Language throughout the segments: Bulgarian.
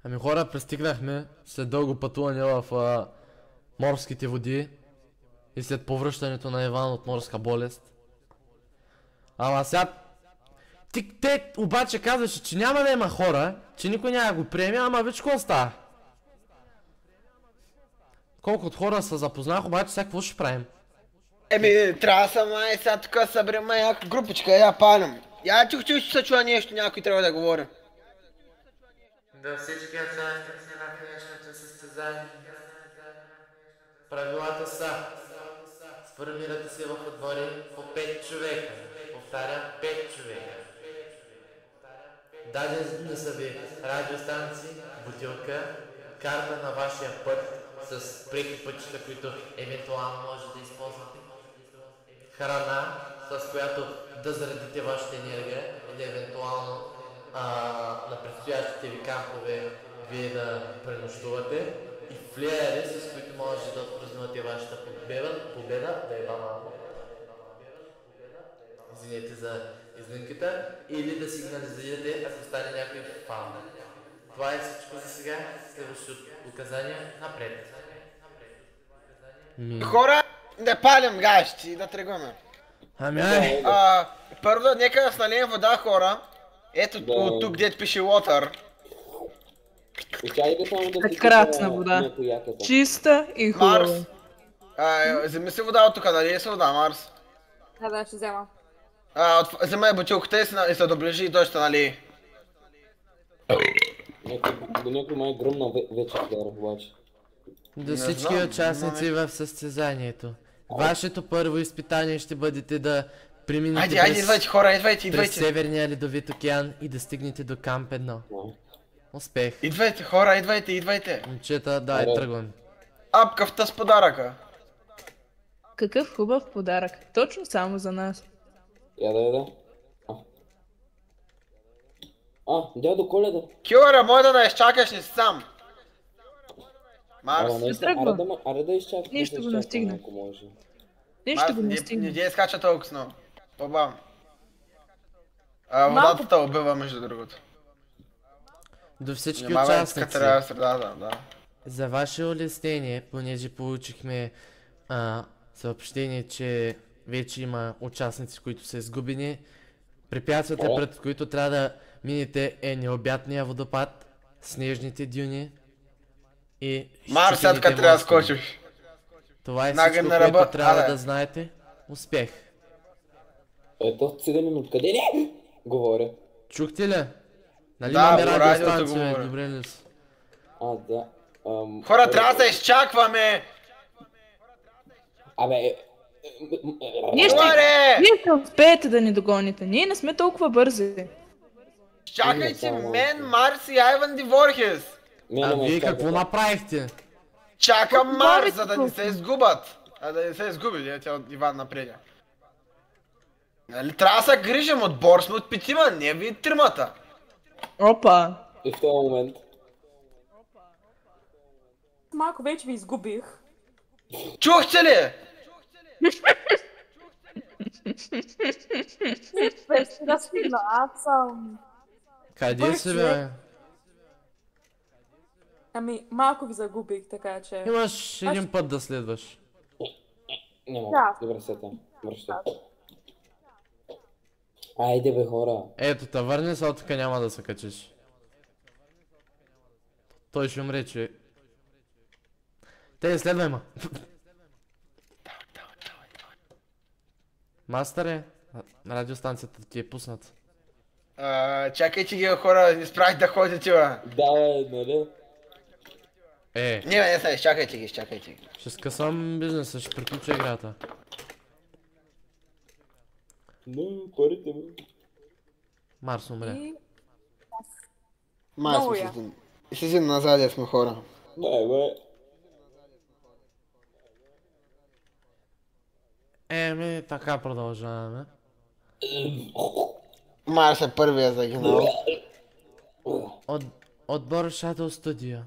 Ами хора, пристигнахме след дълго пътуване в морските води и след повръщането на Иван от морска болест. Ама сега... Те обаче казваше, че няма да има хора, че никой няма да го приеме, ама виж какво става. Колко от хора се запознах, обаче сега какво ще правим? Еми, трябва са май, сега тук съберем някаква групичка, я палим. Я чух, че се чува нещо, някой трябва да говори. Да, всички участници на днешното състезание. Правилата са: сформирате се в отбори по 5 човека. Повтарям, 5 човека. Дадени са ви радиостанции, бутилка, карта на вашия път с преки пътчета, които евентуално може да използвате. Храна, с която да заредите вашата енергия или евентуално на предстоящите ви кампове вие да пренощувате. И флеери, с които може да отпразнувате вашата победа, да е малко. Извинете за изненката, или да сигнализирате, ако стане някой фаул. Това е всичко за сега. Следващото указания напред. Хора, да палим гащи, да тръгваме. Ами ай! Първо, нека да сналием вода, хора. Ето от тук, дето пише water. Прекрасна вода. Чиста и хубава. Марс. Вземи си вода от тук, нали си вода, Марс? Да, ще взема. Вземай бутилката и се доближи и той ще нали. До някой май гръмна вече вдара, обаче. До всички участници в състезанието. Вашето първо изпитание ще бъдете да преминете Айде, идвайте хора, идвайте. през Северния ледовит океан и да стигнете до камп 1. Успех! Идвайте хора, идвайте. Момчета, дай тръгвам. Апкавта с подаръка. Какъв хубав подарък. Точно само за нас. Да. Дядо Коледа. Кюра, може да изчакаш не сам. Марс. Аре да изчакам. Ние ще го настигнем. Ако може. Ние ще го Не настигнем. дей скача толкова сно. По-бавно. Водата те убива, между другото. До всички Внимавай, участници. трябва средата, да. За ваше улеснение, понеже получихме съобщение, че вече има участници, които са изгубени, препятствията, пред които трябва да минете е необятния водопад, снежните дюни и Марс, сега така трябва да скочиш. Това е всичко, което трябва да знаете. Успех! Ето, седем откъде не? Говоря. Чухте ли? Нали Да, имаме по радиостанция, радиото добре ли са? Да. Хора, трябва да се изчакваме! Вие ще успеете да ни догоните. Ние не сме толкова бързи. Чакайте мен, Марс и Айван Диворхес! Вие какво направихте? Чакам Марс, за да не се изгубят. Да не се изгуби, тя от Иван напредя. Нали трябва да се грижим, отбор сме от петима, не ви тримата. Опа! И в този момент. Малко вече ви изгубих. Чухте ли? Да свидна, аз съм... Къде си, бе? Ами, малко ви загубих, така че... Имаш един път да следваш. Няма, добре сета. Връщай. Айде бе хора. Ето, та върни се от тук, няма да се качиш. Той ще умре, че... Те, следвай ма! Мастъре, радиостанцията ти е пуснат. Чакайте ги хора, не справих да ходите, бе. Да, нали? Не, изчакайте ги. Ще скъсам бизнеса, ще приключа играта. Парите ми. Марс умре. Марс си назад сме хора. Бе. Така продължаваме. Марс е първия загинал. Отбор Shadow Studio.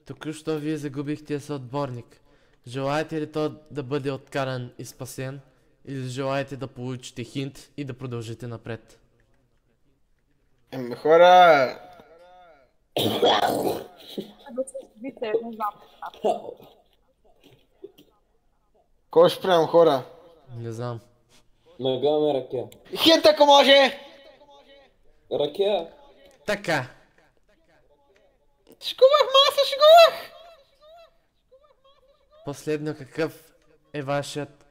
Току-що вие загубихте съотборник. Желаете ли то да бъде откаран и спасен? Или желаете да получите хинт и да продължите напред? Хора... Вите, не знам. Кой ще правим, хора? Не знам. Нагаме ракия. Хит, ако може! Ракия. Така. Шкувах, маса, шкувах! Последно, какъв е вашият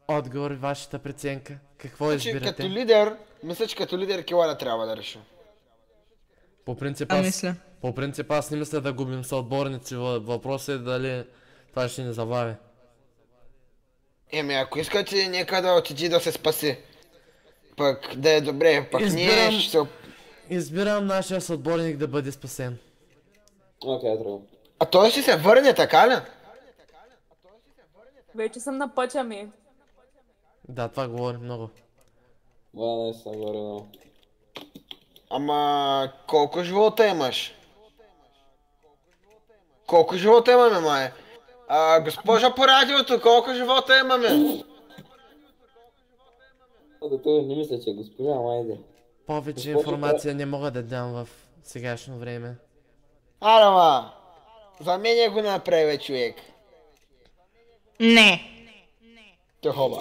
отговор, вашата преценка? Какво Като избирате? лидер, мисля, че като лидер Килана трябва да реши. По принцип А, мисля. по принцип аз не мисля да губим съотборници. Въпросът е дали това ще ни забави. Еми, ако искате, нека да отиди да се спаси. Пък да е добре, пък ние Избирам- ще се... Избирам нашия съотборник да бъде спасен. Окей, трябва. А той ще се върне, така ли? Вече съм на пътя ми. Да, това говори много. Не съм горе много. Ама колко живота имаш? Колко живота имаме, май? Госпожа по радиото, колко живота имаме? Той не мисля, че госпожа, майде. Повече Госпожо, информация не мога да дам в сегашно време. Арама, за мен го направи, човек. Не. Тихо,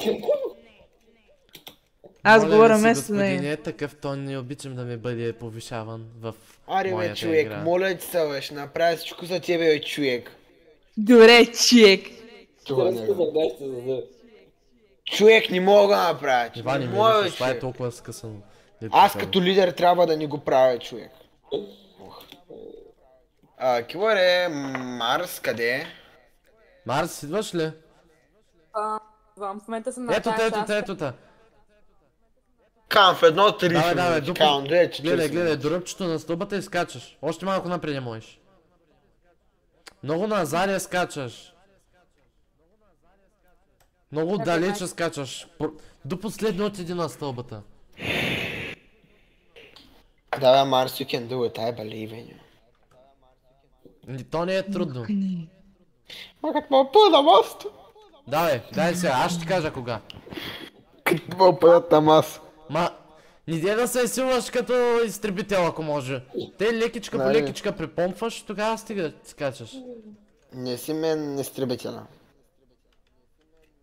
Аз Моля говоря ви се, вместо господине, нея. такъв тон не обичам да ми бъде повишаван в Аре, бе, моята човек, игра. моля ти се, бе, ще направя всичко за тебе, бе, човек. Добре, човек. Това Ти не разказа го. гащите за зъб. Човек не мога да направя. Иван, Не не мога, ми бе, това е човек. толкова скъсано. Аз като лидер трябва да ни го правя, човек. Киларе, Марс, къде е? Марс, идваш ли? В момента съм на Ето тази те, част. ето те. Кам в 1.30 Давай, минути, дупи. кам 2.40 Гледай, гледай, минути. до ръбчето на стълбата и скачаш. Още малко напред не можеш. Много назад я скачаш. Много далече скачаш. До последно отиди на стълбата. Давай, Марс, you can do it, I believe in you. То не е трудно. Ма как ме опъда на мост? Давай, дай сега, аз ще ти кажа кога. Като ме опъдат на мас. Ма, не дей да се изсилваш като изтребител, ако може. Те лекичка по Нали. лекичка припомпваш, тогава стига скачаш. Не си мен изтребителя.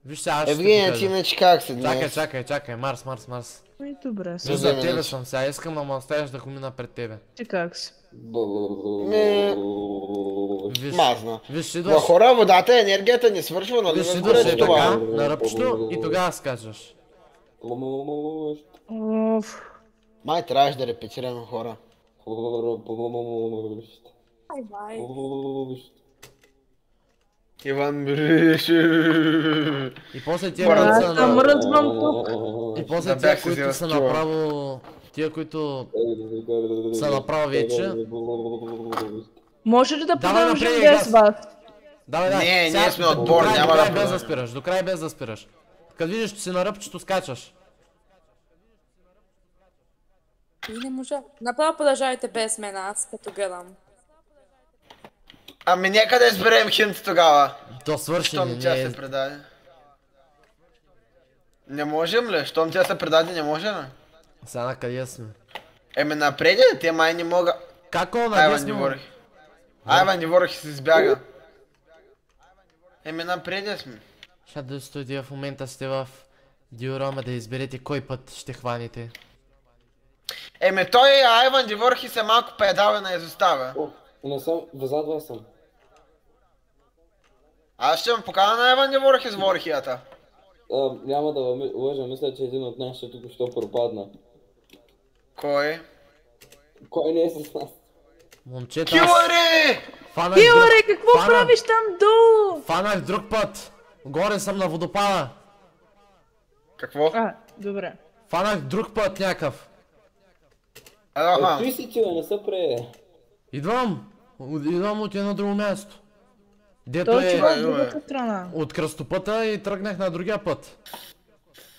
Виж сега, аз ще ти Евгения, ти покажа. иначе как си Чакай, днес? чакай, Марс. Ами добре, Виж, сега. за Вземи тебе нещо. съм сега, искам ама оставяш да мина пред тебе. Ти как си? Виж, Мазна. виж, Ма идваш, хора, водата, енергията не свършва, нали виж, идваш разбирате е така, това? на ръбчето и тогава скачаш. Оф. Май трябваше да репетираме хора. Бай. Иван Бришу. И после тия, Хора, които Аз са съм на... мръзвам тук. И после Да тия, бях се които взел са с кила. направо... Тия, които... Са направо вече. Може ли да Давай продължим напред, без газ. вас? Давай. Не, Сега ние сме до отбор, край- няма до край да без да продължим. спираш, до край без да спираш. Като видиш, че си на ръбчето, скачаш. И не можа. Направо продължавайте без мен, аз като гледам. Ами нека да изберем хинт тогава. То свърши, Щом не тя е... се предаде. Не можем ли? Щом тя се предаде, не може ли? Сега на къде сме? Еми напред, те май не мога. Како Айван надесно? Диворих. Айван Диворих се избяга. Еми напред сме. Ще да студия в момента сте в диорома да изберете кой път ще хванете. Еми той Айван Диворих се малко педава на изостава. Не съм, зад вас съм. Аз ще му покана на Айван Диворих из Ворхията. Няма да лъжа, мисля, че един от нас ще току-що пропадна. Кой? Кой не е с нас? Момчета, аз Килари! фанах друг... Киларе, какво фанах- правиш там долу? Фанах друг път. Горе съм на водопада. Какво? Добре. Фанах друг път някакъв. Аха. Той си чува, не се прее. Идвам от едно друго място. Дето Той е чува от Ай, другата страна. от кръстопътя и тръгнах на другия път.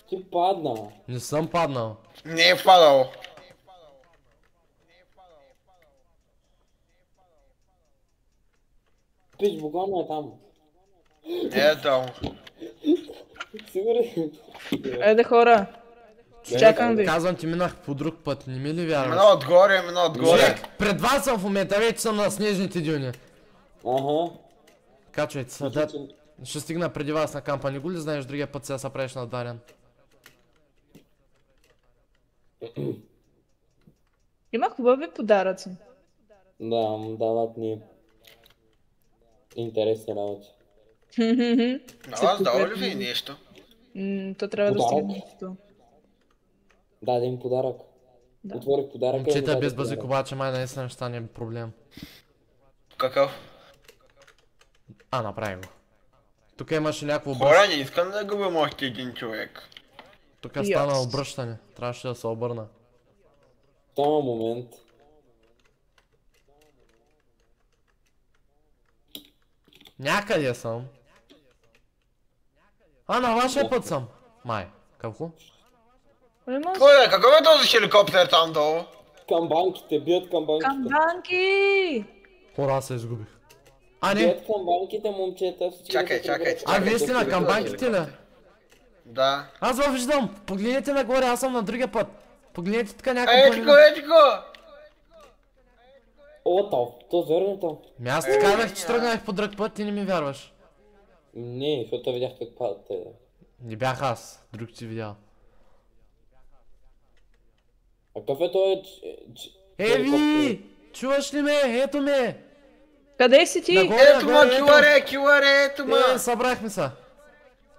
Ти падна. Не съм паднал. Не е падал. Пич, буквално е там. Ето. Сигурен? Айде хора. Чакам ви. Казвам ти, минах по друг път, не ми ли вярваш? Мина отгоре, мина отгоре. Човек, пред вас съм в момента, вече съм на снежните дюни. Ага. Качвайте се, да. Ще стигна преди вас на кампа, не го ли знаеш, другия път сега се правиш на Дарян? Има хубави подаръци. Да, дават ни интересни работи. На вас дава ли ви нещо? То трябва да Подарък? стигне нещо. Даде им подарък. Да. Отворих подаръка и ми Момчета даде без подарък. базик обаче май наистина ще стане проблем. Какъв? Направи го. Тук имаше някакво Хора, обръщане. не искам да губим още един човек. Тук стана обръщане. Трябваше да се обърна. В този момент Някъде съм. На вашия път съм. Май. Какво? Кой е? Какъв е този хеликоптер там долу? камбанките, бият камбанките. Камбанки! Хора, аз се изгубих. Не. Бият камбанките, момчета. всички Чакай, да се чакай, приберат. Вие сте на камбанките ли? Да. Аз го виждам. Погледнете нагоре, аз съм на другия път. Погледнете така някакво. Ети го! О, то зърнето. Аз ти казах, че тръгнах по друг път и не ми вярваш. Не, защото видях как падате. Не бях аз, друг ти видял. А какъв е той? Ви! Чуваш ли ме? Ето ме! Къде си ти? Нагоре, Ето ма, нагоре, киларе, ето ма! събрахме се.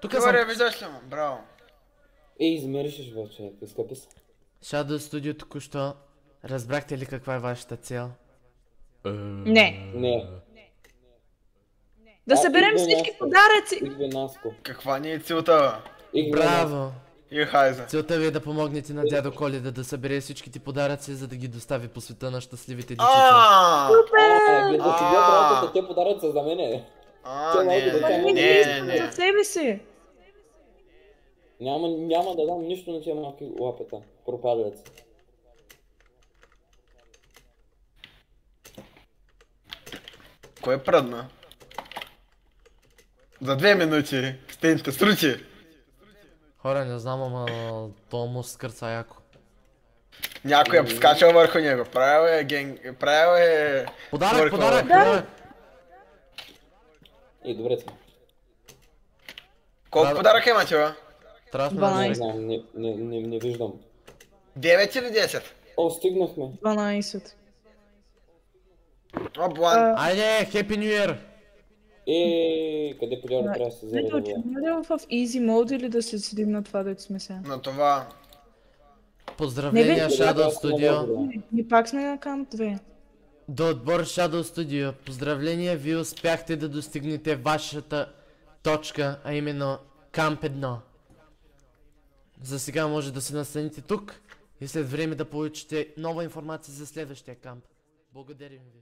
Тук съм. Киларе, виждаш ли ма? Браво. Измеришеш вече, изкъпи се. Shadow Studio току-що. Разбрахте ли каква е вашата цел? Не. Не, Да съберем идва всички Наско. подаръци. Идва Наско. Каква ни е целта, Идва Наско. Браво! бе? И хайзе. Целта ви е да помогнете на дядо Коледа да събере всичките подаръци, за да ги достави по света на щастливите дечица. Да ти бият работата, те подаръци са за мене. Не. За себе си. Няма да дам нищо на тия малки лапета. Пропадалеци. Кой е пръдна? За 2 минути. Стейнте, срути. Хора, не знам, ама то му скърца яко. Някой е скачал върху него. Правил е... Подарък, Върху- подарък, Да. подарък! И добре сме. Колко подаръка имате, бе? Трябва да сме на Не 12. знам, не виждам. 9 или 10? О, стигнахме. 12. О, блан. Айде, Happy New Year! Къде подява трябва да се Вие зареда? учим ли в easy mode или да се седим на това, дето сме сега? На това. Поздравления Не, бе, Shadow Studio. Ние пак сме на камп 2. До отбор Shadow Studio. Поздравления, вие успяхте да достигнете вашата точка, а именно Камп 1. За сега може да се настаните тук и след време да получите нова информация за следващия камп. Благодарим ви.